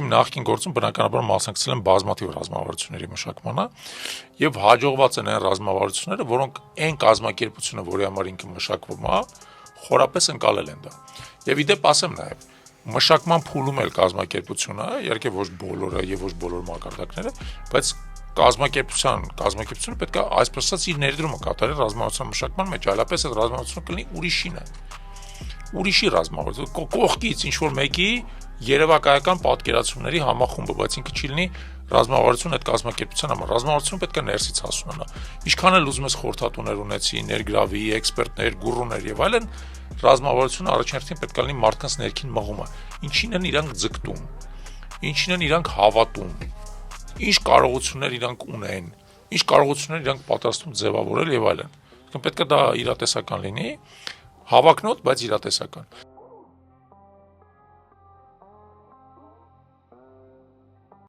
Իմ նախկին գործում բնականաբար մասնակցել եմ բազմաթիվ ռազմավարությունների մշակմանը եւ հաջողված են այն ռազմավարությունները, որոնք այն կազմակերպությունը, որի համար ինքը մշակվում է, խորապես ընկալել են դա։ Եվ իդեպ ասեմ նաեւ, մշակման փուլում էլ կազմակերպությունը, իհարկե ոչ բոլորը եւ ոչ բոլոր մակարդակները, բայց կազմակերպությունը պետք է այսպես ասած իր ներդրումը կատարի ռազմավարության մշակման մեջ, այլապես այդ ռազմավարությունը կլինի ուրիշի ռազմավարություն, կողքից ինչ որ մեկի երևակայական պատկերացումների համախումբը, բայց ինքը չի լինի ռազմավարություն այդ կազմակերպության համար։ Ռազմավարությունը պետք է ներսից հասունանա։ Ինչքան էլ ուզում ես խորհրդատուներ ունեցի, ներգրավի, էքսպերտներ, գուրուներ եւ այլն, ռազմավարությունը առաջին պետք է լինի մարդկանց ներքին մղումը, ինչին են իրանք ձգտում, ինչին են իրանք հավատում, ինչ կարողություններ իրանք ունեն, ինչ կարողություններ իրանք պատրաստում ձևավորել եւ այլն։ Պետք է դա իրատեսական լինի, հավակնոտ, բայց իրատեսական։